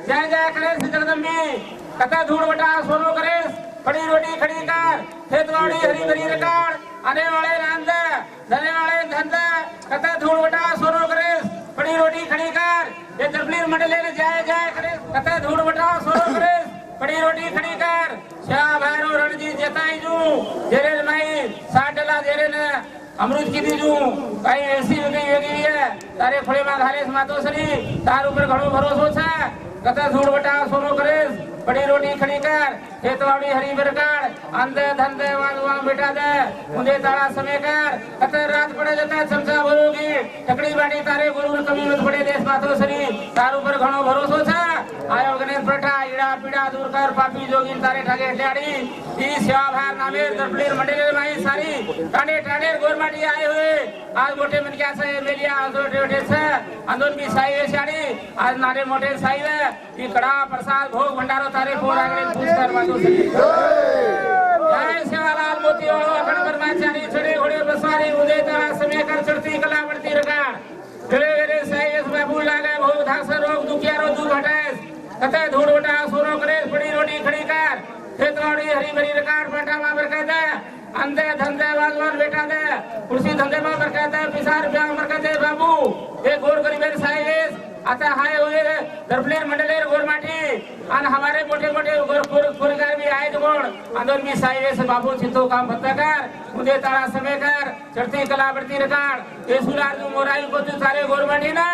जय जय करे जगदम्बी कथा धूड़ बटा सोनो करे बड़ी रोटी खड़ी कर खेतवाड़ी हरी भरी रकार आने वाले नंद धने वाले धंध कथा धूड़ बटा सोनो करे बड़ी रोटी खड़ी कर ये दरबलीर मंडले जय जय करे कथा धूड़ बटा सोनो करे बड़ी रोटी खड़ी कर श्याम भैरव रणजी जेताई जू जेरे माई साठ डला जेरे न अमृत की दीजू कई ऐसी वेगी है तारे खोले में घाले मातो सरी तार ऊपर घणो भरोसो छे कथा धूड़ बटा सोनो करे बड़ी रोटी खड़ी कर खेतवाड़ी हरी बरकार अंधे धंधे वांग बेटा दे मुझे तारा समय कर कथा रात पड़े जाता चमचा भरोगी टकड़ी बाड़ी तारे गुरु कमी मत पड़े देश मातो सरी तार ऊपर घणो भरोसो छे आयो गणेश प्रठा ईड़ा पीड़ा दूर कर पापी जोगी तारे ठगे ढाड़ी ई सेवा भार नामे दरबलीर मंडले माई सारी टाणे टाणे गोरमाटी आए हुए आज मोटे मन क्या से मेलिया छोटे से अंदर भी साई है साड़ी आज नारे मोटे साई है ई कड़ा प्रसाद भोग भंडारो तारे फोर आगरे पुरस्कार मातो सके जय सेवालाल मोती वालो अखंड ब्रह्मचारी छड़े घोड़े बसवारी उदय तारा समय कर चढ़ती कला बढ़ती रकार गले गले साई इस बाबू लागे भोग धास रोग दुखियारो दूर हटाए कते धूड़ बटा सोनो करे बड़ी रोटी खड़ी कर खेतवाड़ी हरी भरी रकार बेटा मां बरकत है अंधे धंधे वाजवान बेटा दे कुर्सी धंधे में बरकत है पिसार ब्याह बरकत है बाबू ये गोर गरीबेर साइलेस आता हाय हुए दरबलीर मंडलेर गोरमाटी अन हमारे मोटे मोटे गोरगार भी आए जोड़ अंदर भी साइलेस बाबू चितो काम भत्ता कर मुझे तारा समय कर चढ़ती कला बढ़ती रकार ये सुलार जो मोराई को तू सारे गोरमाटी ना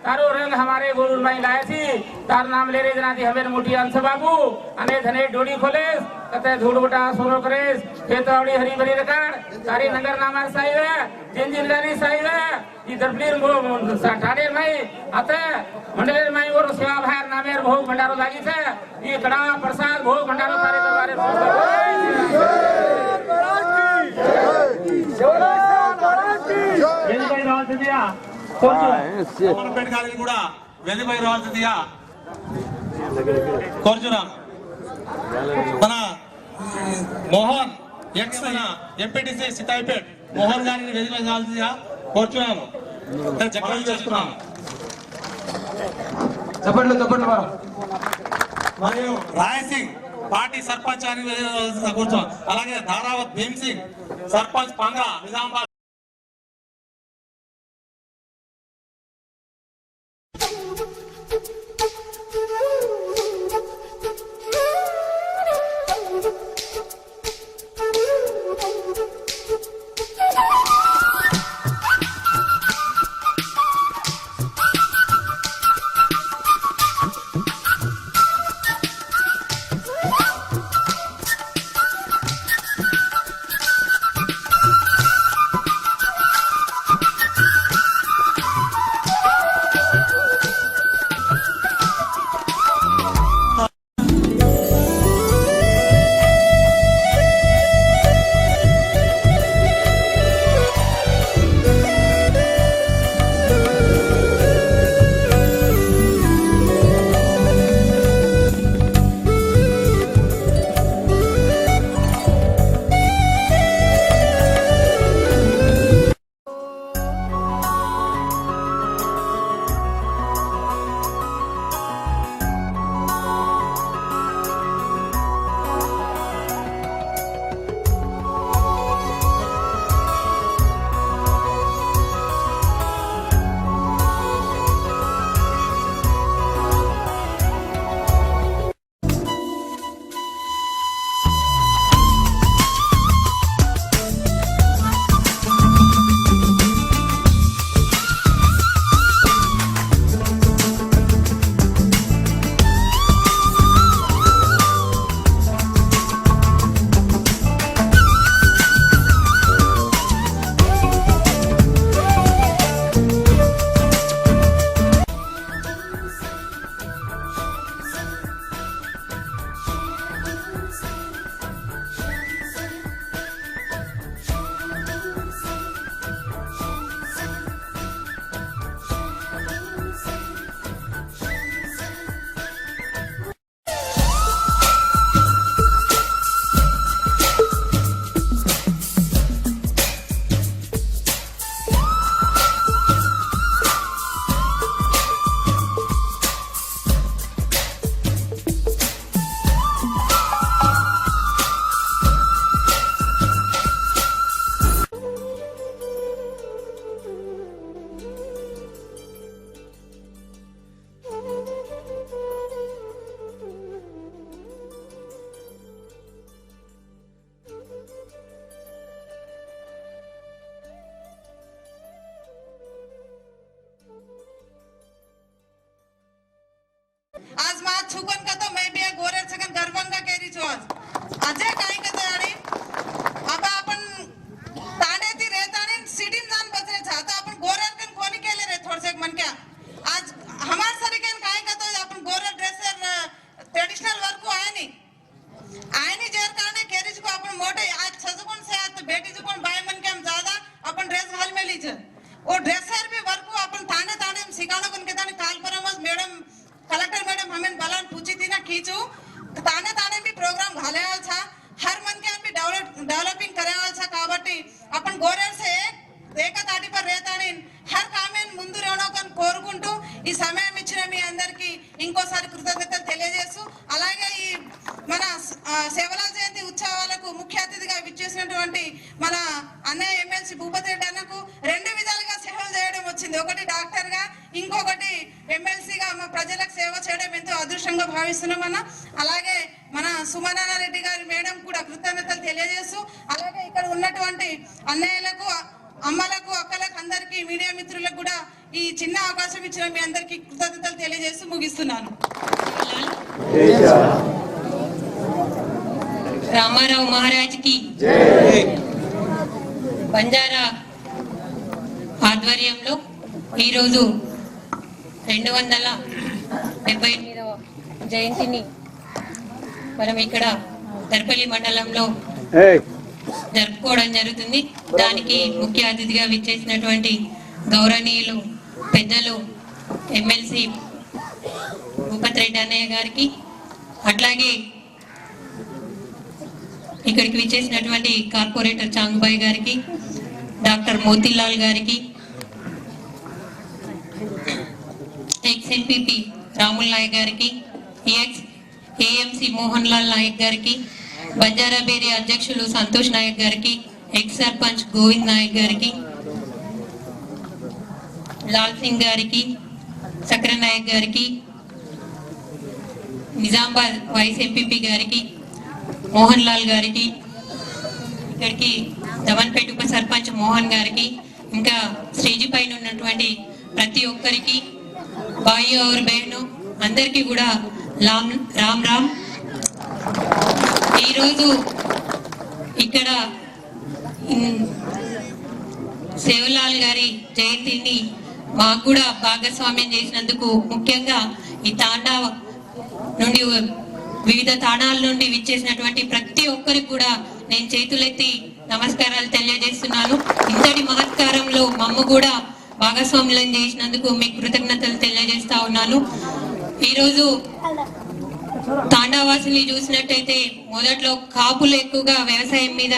तारो रंग हमारे गुरु माई लाए थी तार नाम ले रे जनाती हमें मोटी अंश बाबू अने धने डोडी खोलेस कते धूड़ बटा सोनो करेस खेतवाड़ी हरी भरी रकार तारी नगर नामार साई है जिन जिन गारी साई है ई दरबलीर ठाणे माई आते मंडलेर माई और सेवा भार नामेर भोग भंडारो लागी छे ई कड़ा प्रसाद भोग भंडारो तारे दरबारे वेलिपై రావాల్సిందిగా అమరపేట కాలేజీ కూడా వెలిపై రావాల్సిందిగా కోరుచున్నాం మన మోహన్ ఎక్స్ ఎంపీటీసీ సితాయిపేట్ మోహన్ గారిని వెలిపై రావాల్సిందిగా కోరుచున్నాము చక్రం చేస్తున్నాం చెప్పండి మరియు రాయ్ సింగ్ పార్టీ సర్పంచ్ అని కూర్చోం అలాగే ధారావత్ భీమ్ సింగ్ సర్పంచ్ పాంగ్రా నిజామాబాద్ आज मा छुकन का तो मैं भी गोरेर सगन गर्वंगा केरी छो आज अजय काय का आणि अब आपण ताणे ती रेताणे सिटीन जान बसरे छा तो आपण गोरेर कन कोणी केले रे थोडसे मन क्या आज हमार सरीकेन काय का तो आपण गोरेर ड्रेसर ट्रेडिशनल वर्क को आहे नी आयनी जेर काने केरीज को अपन मोटे आज छजकोन से आज बेटी जो कोन बाय मन के हम ज्यादा अपन ड्रेस घाल में लीज ओ ड्रेसर भी वर्क को अपन ताने ताने हम सिखानो कोन के ताने काल परमस मैडम कलेक्टर मैडम हमें बलान पूछी थी ना खींचू ताने ताने भी प्रोग्राम घाले छा हर मन के भी डेवलपिंग करे छा काबट्टी अपन गोरेर से ఏక తాటి పర్ రేతాని హర్ కామెన్ ముందు రేవనోకన్ కోరుకుంటూ ఈ సమయం ఇచ్చిన మీ అందరికి ఇంకోసారి కృతజ్ఞతలు తెలియజేస్తూ అలాగే ఈ మన సేవలాల్ జయంతి ఉత్సవాలకు ముఖ్య అతిథిగా విచ్చేసినటువంటి మన అన్నయ్య ఎమ్మెల్సీ భూపతి రెడ్డి అన్నకు రెండు విధాలుగా సేవలు చేయడం వచ్చింది ఒకటి డాక్టర్ గా ఇంకొకటి ఎమ్మెల్సీగా మా ప్రజలకు సేవ చేయడం ఎంతో అదృష్టంగా భావిస్తున్నాం అన్న అలాగే మన సుమనారాయణ రెడ్డి గారి మేడం కూడా కృతజ్ఞతలు తెలియజేస్తూ అలాగే ఇక్కడ ఉన్నటువంటి అన్నయ్యలకు అమ్మలకు అక్కలకు అందరికీ మీడియా మిత్రులకు కూడా ఈ చిన్న అవకాశం ఇచ్చిన మీ అందరికీ కృతజ్ఞతలు తెలియజేస్తూ ముగిస్తున్నాను. రామారావు మహారాజ్ కి బంజారా ఆధ్వర్యంలో ఈరోజు 278వ జయంతిని మనం ఇక్కడ దర్పల్లి మండలంలో జరుపుకోవడం జరుగుతుంది. దానికి ముఖ్య అతిథిగా విచ్చేసినటువంటి గౌరవనీయులు పెద్దలు ఎమ్మెల్సీ భూపతి రెడ్డి అన్నయ్య గారికి అట్లాగే ఇక్కడికి విచ్చేసినటువంటి కార్పొరేటర్ చాంగుబాయి గారికి డాక్టర్ మోతీలాల్ గారికి ఎక్స్ ఎంపీపీ రాముల్ నాయక్ గారికి ఎక్స్ ఏఎంసీ మోహన్ లాల్ నాయక్ గారికి బంజారా బేరీ అధ్యక్షులు సంతోష్ నాయక్ గారికి ఎక్స్ సర్పంచ్ గోవింద్ నాయక్ గారికి లాల్ సింగ్ గారికి సక్ర నాయక్ గారికి నిజామాబాద్ వైస్ ఎంపీపీ గారికి మోహన్ లాల్ గారికి ఇక్కడికి దవన్పేట ఉప సర్పంచ్ మోహన్ గారికి ఇంకా స్టేజ్ పైన ఉన్నటువంటి ప్రతి ఒక్కరికి భాయి और బహను అందరికీ కూడా రామ్ రామ్. ఈరోజు ఇక్కడ సేవలాల్ గారి జయంతిని మాకు కూడా భాగస్వామ్యం చేసినందుకు ముఖ్యంగా ఈ తాండా నుండి వివిధ తాండాల నుండి విచ్చేసినటువంటి ప్రతి ఒక్కరికి కూడా నేను చేతులెత్తి నమస్కారాలు తెలియజేస్తున్నాను. ఇంతటి మహత్కారంలో మమ్మ కూడా భాగస్వామ్యం చేసినందుకు మీకు కృతజ్ఞతలు తెలియజేస్తా ఉన్నాను. ఈరోజు తాండావాసుల్ని చూసినట్టయితే మొదట్లో కాపులు ఎక్కువగా వ్యవసాయం మీద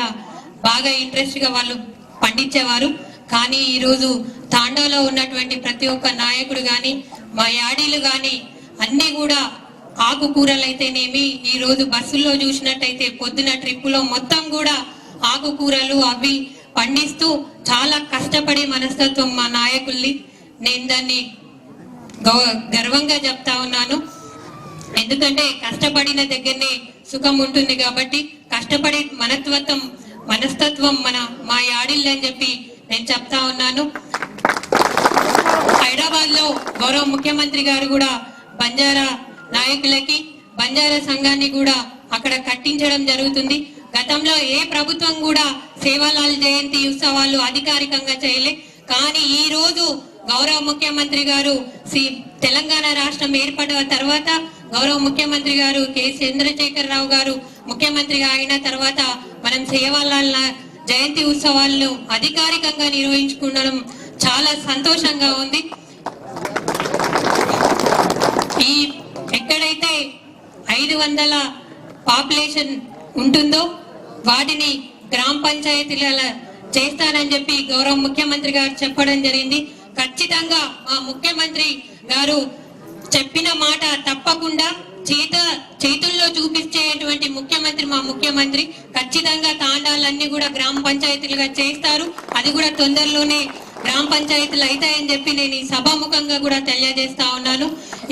బాగా ఇంట్రెస్ట్ గా వాళ్ళు పండించేవారు. కానీ ఈరోజు తాండాలో ఉన్నటువంటి ప్రతి ఒక్క నాయకుడు గాని మా యాడీలు గాని అన్ని కూడా ఆకుకూరలు అయితేనేమి ఈ రోజు బస్సుల్లో చూసినట్టయితే పొద్దున ట్రిప్పులో మొత్తం కూడా ఆకుకూరలు అవి పండిస్తూ చాలా కష్టపడే మనస్తత్వం మా నాయకుల్ని. నేను దాన్ని గర్వంగా చెప్తా ఉన్నాను. ఎందుకంటే కష్టపడిన దగ్గరనే సుఖం ఉంటుంది కాబట్టి కష్టపడే మనస్తత్వం మా యాడిల్లు అని చెప్పి నేను చెప్తా ఉన్నాను. హైదరాబాద్ లో గౌరవ ముఖ్యమంత్రి గారు కూడా బంజారా నాయకులకి బంజారా సంఘాన్ని కూడా అక్కడ కట్టించడం జరుగుతుంది. గతంలో ఏ ప్రభుత్వం కూడా సేవాలాల్ జయంతి ఉత్సవాలు అధికారికంగా చేయలే. కానీ ఈ రోజు గౌరవ ముఖ్యమంత్రి గారు తెలంగాణ రాష్ట్రం ఏర్పడిన తర్వాత గౌరవ ముఖ్యమంత్రి గారు కె చంద్రశేఖర్ రావు గారు ముఖ్యమంత్రిగా అయిన తర్వాత మనం సేవాలాల్ జయంతి ఉత్సవాలను అధికారికంగా నిర్వహించుకోవడం చాలా సంతోషంగా ఉంది. ఈ ఎక్కడైతే 500 పాపులేషన్ ఉంటుందో వాటిని గ్రామ పంచాయతీల చేస్తానని చెప్పి గౌరవ ముఖ్యమంత్రి గారు చెప్పడం జరిగింది. ఖచ్చితంగా మా ముఖ్యమంత్రి గారు చెప్పిన మాట తప్పకుండా చేతుల్లో చూపించేటువంటి ముఖ్యమంత్రి మా ముఖ్యమంత్రి. ఖచ్చితంగా తాండాలన్నీ కూడా గ్రామ పంచాయతీలుగా చేస్తారు. అది కూడా తొందరలోనే గ్రామ పంచాయతీలు అవుతాయని చెప్పి నేను ఈ సభాముఖంగా కూడా తెలియజేస్తా ఉన్నాను.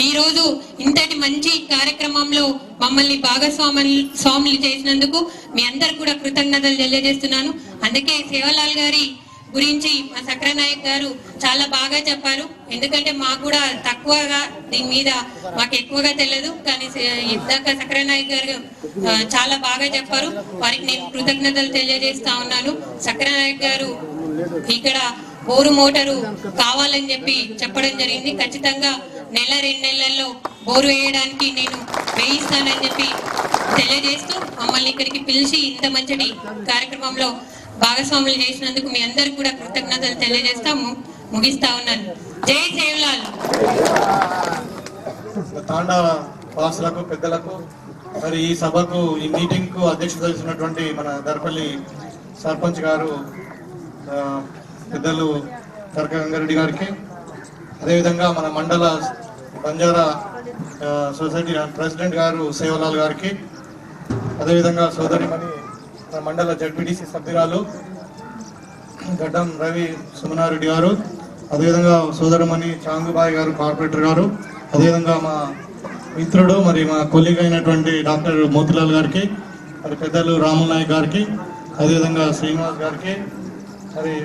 ఈ రోజు ఇంతటి మంచి కార్యక్రమంలో మమ్మల్ని భాగస్వాములు చేసినందుకు మీ అందరికి కూడా కృతజ్ఞతలు తెలియజేస్తున్నాను. అందుకే సేవాలాల్ గారి గురించి మా సక్రనాయక్ గారు చాలా బాగా చెప్పారు. ఎందుకంటే మాకు కూడా తక్కువగా దీని మీద మాకు ఎక్కువగా తెలియదు, కానీ ఇందాక సక్రనాయక్ గారు చాలా బాగా చెప్పారు. వారికి నేను కృతజ్ఞతలు తెలియజేస్తా ఉన్నాను. సక్రనాయక్ గారు ఇక్కడ బోరు మోటారు కావాలని చెప్పడం జరిగింది. ఖచ్చితంగా 1-2 నెలల్లో బోరు వేయడానికి నేను వేయిస్తానని తెలియజేస్తూ మమ్మల్ని ఇక్కడికి పిలిచి ఇంత మంచి కార్యక్రమంలో భాగస్వాములు చేసినందుకు మీ అందరికి కూడా కృతజ్ఞతలు తెలియజేస్తాము. ముగిస్తా ఉన్నాను. జై సేవలాల్. తాండా వాసులకు, పెద్దలకు, మరి ఈ సభకు, ఈ మీటింగ్ కు అధ్యక్షత వహిస్తున్నటువంటి మన దర్పల్లి సర్పంచ్ గారు పెద్దలు తర్క గంగారెడ్డి గారికి, అదేవిధంగా మన మండల బంజారా సొసైటీ ప్రెసిడెంట్ గారు సేవలాల్ గారికి, అదేవిధంగా సోదరిమణి మండల జడ్పీటీసీ సభ్యురాలు గడ్డం రవి సుమనారెడ్డి గారు, అదేవిధంగా సోదరమణి చాంగుబాయి గారు కార్పొరేటర్ గారు, అదేవిధంగా మా మిత్రుడు మరి మా కొలీగ్ అయినటువంటి డాక్టర్ మోతిలాల్ గారికి, మరి పెద్దలు రాముల్ నాయక్ గారికి, అదేవిధంగా శ్రీనివాస్ గారికి, మరి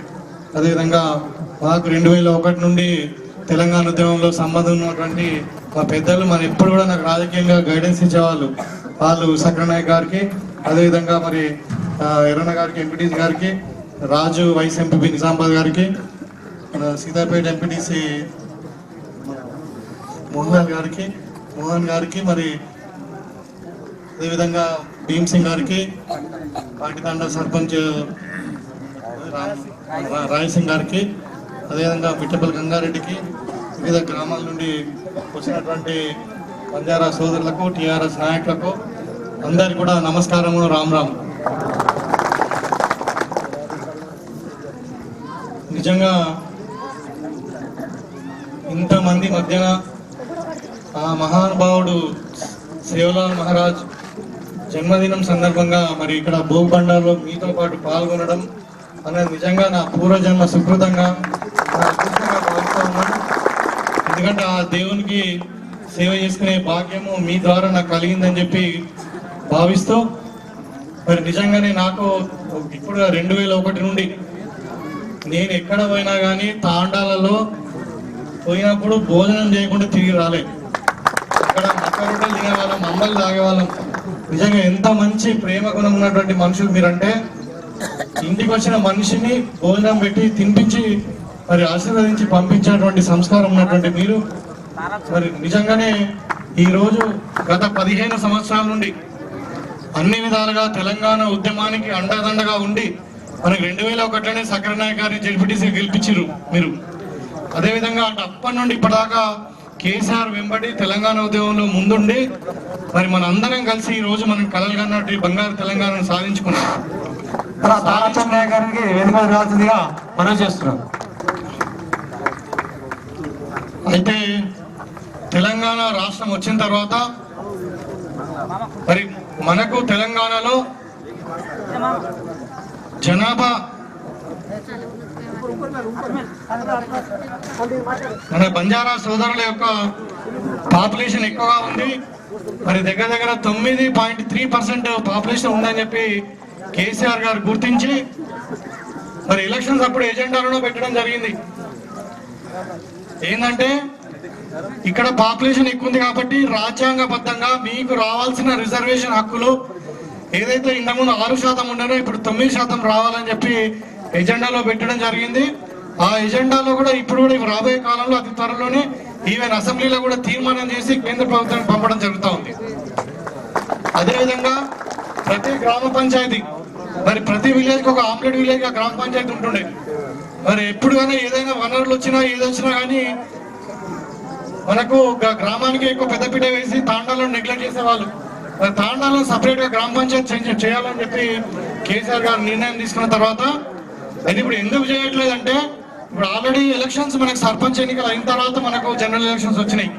అదేవిధంగా మాకు 2001 నుండి తెలంగాణ ఉద్యమంలో సంబంధం ఉన్నటువంటి మా పెద్దలు మరి ఎప్పుడు కూడా నాకు రాజకీయంగా గైడెన్స్ ఇచ్చేవాళ్ళు, వాళ్ళు సక్రనాయక్ గారికి, అదేవిధంగా మరి ఎర్రన్న గారికి, ఎంపీటీసీ గారికి, రాజు వైస్ ఎంపీ నిజామాబాద్ గారికి, సీతాపేట ఎంపీటీసీ మోహన్ గారికి, మరి అదేవిధంగా భీమ్ సింగ్ గారికి, పాటితాండ సర్పంచ్ రాయ్ సింగ్ గారికి, అదేవిధంగా మిట్టపల్లి గంగారెడ్డికి, వివిధ గ్రామాల నుండి వచ్చినటువంటి బంజారా సోదరులకు, టీఆర్ఎస్ నాయకులకు అందరికి కూడా నమస్కారము, రామ్ రామ్. నిజంగా ఇంతమంది మధ్యన ఆ మహానుభావుడు సేవలాల్ మహారాజ్ జన్మదినం సందర్భంగా మరి ఇక్కడ భోగబండాలో మీతో పాటు పాల్గొనడం అనేది నిజంగా నా పూర్వజన్మ సుకృతంగా భావిస్తూ ఉన్నాను. ఎందుకంటే ఆ దేవునికి సేవ చేసుకునే భాగ్యము మీ ద్వారా నాకు కలిగిందని భావిస్తూ, మరి నిజంగానే నాకు ఇప్పుడు 2001 నుండి నేను ఎక్కడ పోయినా కానీ తాండాలలో పోయినప్పుడు భోజనం చేయకుండా తిరిగి రాలే. అక్కడ మక్క రొట్టెలు తినేవాళ్ళం, అమ్మలు తాగేవాళ్ళం. నిజంగా ఎంత మంచి ప్రేమ గుణం ఉన్నటువంటి మనుషులు మీరంటే, ఇంటికి వచ్చిన మనిషిని భోజనం పెట్టి తినిపించి మరి ఆశీర్వదించి పంపించేటువంటి సంస్కారం ఉన్నటువంటి మీరు మరి నిజంగానే ఈ రోజు గత 15 సంవత్సరాల నుండి అన్ని విధాలుగా తెలంగాణ ఉద్యమానికి అండదండగా ఉండి మనకి 2001లోనే సక్రనాయక్ గారిని జడ్పీటీసీ గెలిపించారు మీరు. అదేవిధంగా అప్పటి నుండి ఇప్పటిదాకా కేసీఆర్ వెంబడి తెలంగాణ ఉద్యమంలో ముందుండి మరి మన అందరం కలిసి ఈ రోజు మనం కలలు కన్నట్టు బంగారు తెలంగాణను సాధించుకున్నాం. గారికి వేదిక రావాల్సిందిగా మనం చేస్తున్నాం. అయితే తెలంగాణ రాష్ట్రం వచ్చిన తర్వాత మరి మనకు తెలంగాణలో జనాభా మన బంజారా సోదరుల యొక్క పాపులేషన్ ఎక్కువగా ఉంది. మరి దగ్గర 9.3% పాపులేషన్ ఉందని చెప్పి కేసీఆర్ గారు గుర్తించి మరి ఎలక్షన్స్ అప్పుడు ఎజెండాలను పెట్టడం జరిగింది. ఏంటంటే ఇక్కడ పాపులేషన్ ఎక్కువ ఉంది కాబట్టి రాజ్యాంగబద్ధంగా మీకు రావాల్సిన రిజర్వేషన్ హక్కులు ఏదైతే ఇంతకుముందు 6% ఉండేనో ఇప్పుడు 9% రావాలని చెప్పి ఎజెండాలో పెట్టడం జరిగింది. ఆ ఎజెండాలో కూడా ఇప్పుడు కూడా రాబోయే కాలంలో అతి త్వరలోనే ఈవెన్ అసెంబ్లీలో కూడా తీర్మానం చేసి కేంద్ర ప్రభుత్వానికి పంపడం జరుగుతూ ఉంది. అదేవిధంగా ప్రతి గ్రామ పంచాయతీ మరి ప్రతి విలేజ్కి ఒక ఆమ్లెట్ విలేజ్ గ్రామ పంచాయతీ ఉంటుండే. మరి ఎప్పుడు కానీ ఏదైనా వనరులు వచ్చినా ఏదొచ్చినా కానీ మనకు గ్రామానికి ఎక్కువ పెద్దపీట వేసి తాండాలను నెగ్లెక్ట్ చేసేవాళ్ళు. మరి తాండాలను సపరేట్గా గ్రామ పంచాయతీ చేయాలని చెప్పి కేసీఆర్ గారు నిర్ణయం తీసుకున్న తర్వాత అయితే ఇప్పుడు ఎందుకు చేయట్లేదంటే ఇప్పుడు ఆల్రెడీ ఎలక్షన్స్ మనకు సర్పంచ్ ఎన్నికలు అయిన తర్వాత మనకు జనరల్ ఎలక్షన్స్ వచ్చినాయి.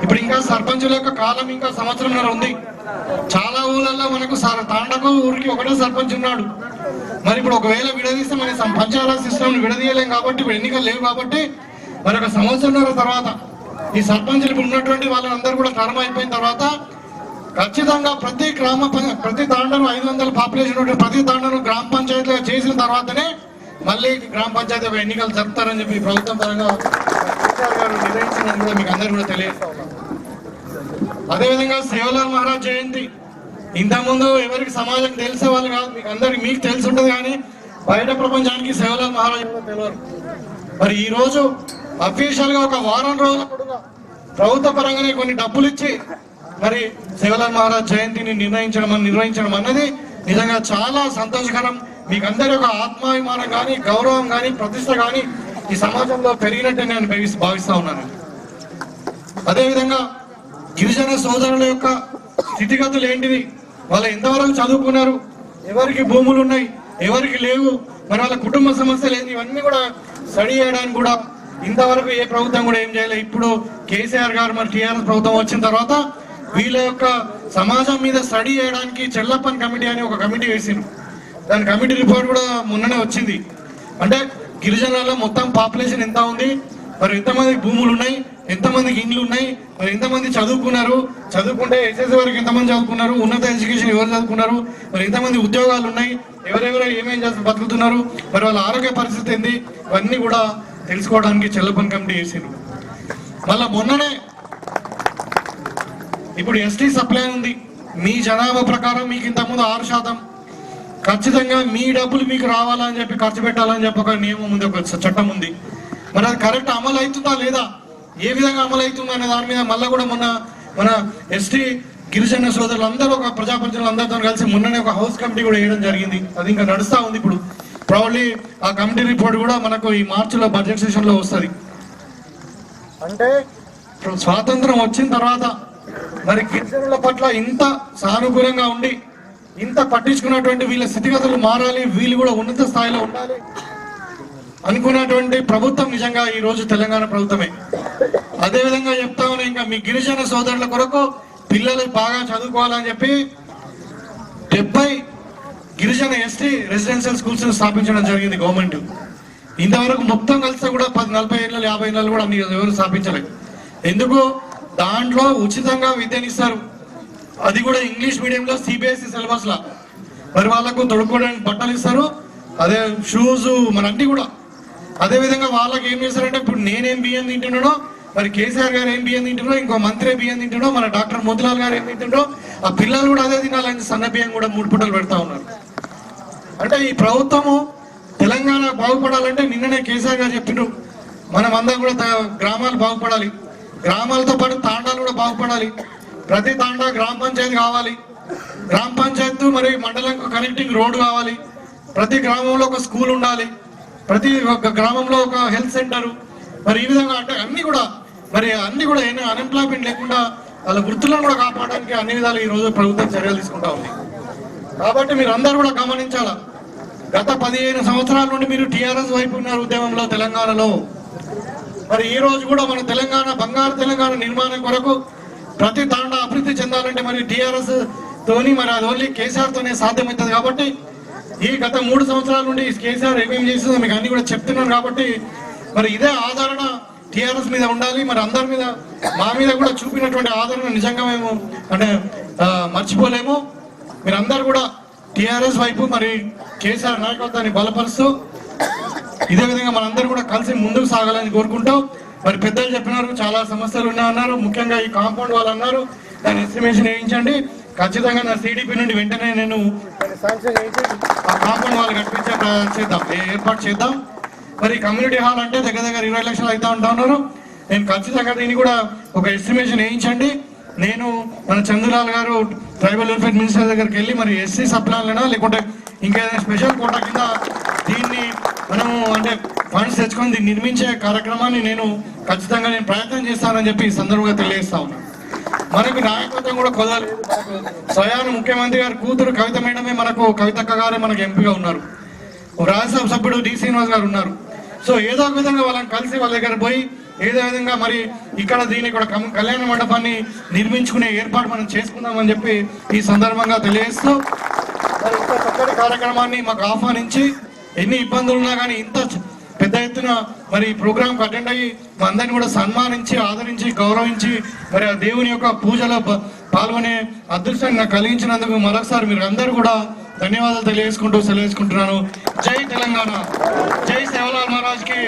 ఇప్పుడు ఇంకా సర్పంచుల యొక్క కాలం ఇంకా సంవత్సరంన్నర ఉంది. చాలా ఊళ్ళల్లో మనకు తాండకు ఊరికి ఒకటే సర్పంచ్ ఉన్నాడు. మరి ఇప్పుడు ఒకవేళ విడదీస్తే మన పంచాయతీ సిస్టమ్ విడదీయలేం కాబట్టి ఇప్పుడు ఎన్నికలు లేవు కాబట్టి మరి ఒక సంవత్సరంన్నర తర్వాత ఈ సర్పంచులు ఇప్పుడు ఉన్నటువంటి వాళ్ళందరూ కూడా టర్మ్ అయిపోయిన తర్వాత ఖచ్చితంగా ప్రతి తాండను 500 పాపులేషన్ ప్రతి తాండను గ్రామ పంచాయతీగా చేసిన తర్వాతనే మళ్ళీ గ్రామ పంచాయతీ ఒక ఎన్నికలు జరుపుతారని చెప్పి ప్రభుత్వం పరంగా కేసీఆర్ గారు నిర్ణయించినది కూడా మీకు అందరూ కూడా తెలియజేస్తా ఉన్నారు. అదేవిధంగా సేవలాల్ మహారాజ్ జయంతి ఇంతకుముందు ఎవరికి సమాజం తెలిసే వాళ్ళు కాదు, మీకు అందరికి మీకు తెలిసి ఉంటుంది, కానీ బయట ప్రపంచానికి సేవలాల్ మహారాజ్ తెలియదు. మరి ఈ రోజు అఫీషియల్ గా ఒక వారం రోజుల పొడుగా ప్రభుత్వ పరంగానే కొన్ని డబ్బులు ఇచ్చి మరి సేవలాల్ మహారాజ్ జయంతిని నిర్వహించడం అన్నది నిజంగా చాలా సంతోషకరం. మీకు అందరి ఒక ఆత్మాభిమానం కానీ గౌరవం కానీ ప్రతిష్ట కానీ ఈ సమాజంలో పెరిగినట్టు నేను భావిస్తా ఉన్నాను. అదేవిధంగా గిరిజన సోదరుల యొక్క స్థితిగతులు ఏంటిది, వాళ్ళు ఎంతవరకు చదువుకున్నారు, ఎవరికి భూములు ఉన్నాయి, ఎవరికి లేవు, మరి వాళ్ళ కుటుంబ సమస్యలు ఏంటి, ఇవన్నీ కూడా స్టడీ చేయడానికి కూడా ఇంతవరకు ఏ ప్రభుత్వం కూడా ఏం చేయలేదు. ఇప్పుడు కేసీఆర్ గారు మరి టీఆర్ఎస్ ప్రభుత్వం వచ్చిన తర్వాత వీళ్ళ యొక్క సమాజం మీద స్టడీ చేయడానికి చెల్లప్పన్ కమిటీ అని ఒక కమిటీ వేసిండ్రు. దాని కమిటీ రిపోర్ట్ కూడా మొన్ననే వచ్చింది. అంటే గిరిజనాల్లో మొత్తం పాపులేషన్ ఎంత ఉంది, మరి ఎంతమంది భూములు ఉన్నాయి, ఎంతమందికి ఇండ్లు ఉన్నాయి, మరి ఎంతమంది చదువుకున్నారు, చదువుకుంటే ఎస్ఎస్సీ వరకు ఎంతమంది చదువుకున్నారు, ఉన్నత ఎడ్యుకేషన్ ఎవరు చదువుకున్నారు, మరి ఎంతమంది ఉద్యోగాలు ఉన్నాయి, ఎవరెవరు ఏమేం చేస్తూ బతుకుతున్నారు, మరి వాళ్ళ ఆరోగ్య పరిస్థితి ఏంది, ఇవన్నీ కూడా తెలుసుకోవడానికి చెల్లపన్ కమిటీ వేసిండ్రు. మళ్ళా మొన్ననే ఇప్పుడు ఎస్టీ సప్లై ఉంది. మీ జనాభా ప్రకారం మీకు ఇంతకుముందు 6% ఖచ్చితంగా మీ డబ్బులు మీకు రావాలని చెప్పి ఖర్చు పెట్టాలని చెప్పి ఒక నియమం ఉంది, ఒక చట్టం ఉంది. మరి అది కరెక్ట్ అమలు అవుతుందా లేదా, ఏ విధంగా అమలు అవుతుందా అనే దాని మీద మళ్ళీ కూడా మన ఎస్టీ గిరిజన సోదరులు అందరూ ఒక ప్రజాప్రతినిధులు అందరితో కలిసి మొన్ననే ఒక హౌస్ కమిటీ కూడా వేయడం జరిగింది. అది ఇంకా నడుస్తూ ఉంది. ఇప్పుడు ప్రాబ్లీ ఆ కమిటీ రిపోర్ట్ కూడా మనకు ఈ మార్చిలో బడ్జెట్ సెషన్ లో వస్తుంది. అంటే స్వాతంత్రం వచ్చిన తర్వాత మరి గిరిజనుల పట్ల ఇంత సానుకూలంగా ఉండి ఇంత పట్టించుకున్నటువంటి వీళ్ళ స్థితిగతులు మారాలి, వీళ్ళు కూడా ఉన్నత స్థాయిలో ఉండాలి అనుకున్నటువంటి ప్రభుత్వం నిజంగా ఈ రోజు తెలంగాణ ప్రభుత్వమే. అదేవిధంగా చెప్తా ఉన్నా, ఇంకా మీ గిరిజన సోదరుల కొరకు పిల్లలు బాగా చదువుకోవాలని చెప్పి 70 గిరిజన ఎస్టీ రెసిడెన్షియల్ స్కూల్స్ స్థాపించడం జరిగింది గవర్నమెంట్. ఇంతవరకు మొత్తం కలిస్తే కూడా 40 ఏళ్ళు 50 ఏళ్ళు కూడా అన్ని ఎవరు స్థాపించలేదు. ఎందుకు? దాంట్లో ఉచితంగా విద్యనిస్తారు, అది కూడా ఇంగ్లీష్ మీడియంలో సిబిఎస్ఈ సిలబస్ లా. మరి వాళ్ళకు తొడుక్కోవడానికి బట్టలు ఇస్తారు, అదే షూస్ మన అన్ని కూడా. అదే విధంగా వాళ్ళకి ఏం చేస్తారంటే, ఇప్పుడు నేనేం బియ్యం తింటున్నానో, మరి కేసీఆర్ గారు ఏం బియ్యం తింటున్నారో, ఇంకో మంత్రి బియ్యం తింటున్నారో, మన డాక్టర్ మోతిలాల్ గారు ఏం తింటున్నారో, ఆ పిల్లలు కూడా అదే తినాలని సన్న బియ్యం కూడా 3 పూటలు పెడతా ఉన్నారు. అంటే ఈ ప్రభుత్వము తెలంగాణ బాగుపడాలంటే నిన్ననే కేసీఆర్ గారు చెప్పిండ్రు, మనం అందరం కూడా గ్రామాలు బాగుపడాలి, గ్రామాలతో పాటు తాండాలు కూడా బాగుపడాలి. ప్రతి తాండా గ్రామ పంచాయతీ కావాలి, గ్రామ పంచాయతీ మరి మండలంకు కనెక్టింగ్ రోడ్డు కావాలి, ప్రతి గ్రామంలో ఒక స్కూల్ ఉండాలి, ప్రతి ఒక్క గ్రామంలో ఒక హెల్త్ సెంటర్. మరి ఈ విధంగా అంటే అన్ని కూడా ఏమైనా అన్ఎంప్లాయ్మెంట్ లేకుండా వాళ్ళ వృత్తులను కూడా కాపాడడానికి అన్ని విధాలు ఈ రోజు ప్రభుత్వం చర్యలు తీసుకుంటా ఉంది. కాబట్టి మీరు అందరూ కూడా గమనించాలా, గత 15 సంవత్సరాల నుండి మీరు టీఆర్ఎస్ వైపు ఉన్నారు ఉద్యమంలో తెలంగాణలో. మరి ఈ రోజు కూడా మన తెలంగాణ బంగారు తెలంగాణ నిర్మాణం కొరకు ప్రతి తాండా అభివృద్ధి చెందాలంటే మరి టీఆర్ఎస్ తోని మరి అది ఓన్లీ కేసీఆర్ తోనే సాధ్యమవుతుంది. కాబట్టి ఈ గత 3 సంవత్సరాల నుండి కేసీఆర్ ఏమేమి చేసిందో మీకు అన్ని కూడా చెప్తున్నాను. కాబట్టి మరి ఇదే ఆదరణ టీఆర్ఎస్ మీద ఉండాలి, మరి అందరి మీద మా మీద కూడా చూపినటువంటి ఆదరణ నిజంగా మేము అంటే మర్చిపోలేము. మీరందరూ కూడా టీఆర్ఎస్ వైపు మరి కేసీఆర్ నాయకత్వాన్ని బలపరుస్తూ ఇదే విధంగా మనందరూ కూడా కలిసి ముందుకు సాగాలని కోరుకుంటాం. మరి పెద్దలు చెప్పినారు, చాలా సమస్యలు ఉన్నాయన్నారు, ముఖ్యంగా ఈ కాంపౌండ్ వాళ్ళు అన్నారు, దాని ఎస్టిమేషన్ వేయించండి. ఖచ్చితంగా నా సిడిపి నుండి వెంటనే నేను శాంక్షన్ చేయించి ఆ కాంపౌండ్ వాళ్ళు కట్టించే ఏర్పాటు చేద్దాం. మరి కమ్యూనిటీ హాల్ అంటే దగ్గర 20 లక్షలు అవుతా ఉంటా ఉన్నారు. నేను ఖచ్చితంగా దీన్ని కూడా ఒక ఎస్టిమేషన్ వేయించండి. నేను మన చంద్రలాల్ గారు ట్రైబల్ వెల్ఫేర్ మినిస్టర్ దగ్గరికి వెళ్ళి మరి ఎస్సీ సప్లాన్లైనా లేకుంటే ఇంకేదైనా స్పెషల్ కోటా కింద దీన్ని మనము అంటే ఫండ్స్ తెచ్చుకొని దీన్ని నిర్మించే కార్యక్రమాన్ని నేను ఖచ్చితంగా ప్రయత్నం చేస్తానని చెప్పి ఈ సందర్భంగా తెలియజేస్తా ఉన్నాను. మనకు నాయకత్వం కూడా కుదరలేదు. స్వయాన ముఖ్యమంత్రి గారి కూతురు కవిత మేడమే మనకు కవితక్క గారే మనకు ఎంపీగా ఉన్నారు, రాజ్యసభ సభ్యుడు డి శ్రీనివాస్ గారు ఉన్నారు. సో ఏదో ఒక విధంగా వాళ్ళని కలిసి వాళ్ళ దగ్గర పోయి ఏదో విధంగా మరి ఇక్కడ దీన్ని కూడా కళ్యాణ మండపాన్ని నిర్మించుకునే ఏర్పాటు మనం చేసుకుందామని చెప్పి ఈ సందర్భంగా తెలియజేస్తూ మరి ఇంత చక్కటి కార్యక్రమాన్ని మాకు ఆహ్వానించి ఎన్ని ఇబ్బందులు ఉన్నా కానీ ఇంత పెద్ద ఎత్తున మరి ఈ ప్రోగ్రాంకు అటెండ్ అయ్యి మా అందరిని కూడా సన్మానించి ఆదరించి గౌరవించి మరి ఆ దేవుని యొక్క పూజలో పాల్గొనే అదృష్టాన్ని నాకు కలిగించినందుకు మరొకసారి మీరు అందరూ కూడా ధన్యవాదాలు తెలియజేసుకుంటూ సెలవుకుంటున్నాను. జై తెలంగాణ, జై సేవలాల్ మహారాజ్ కి.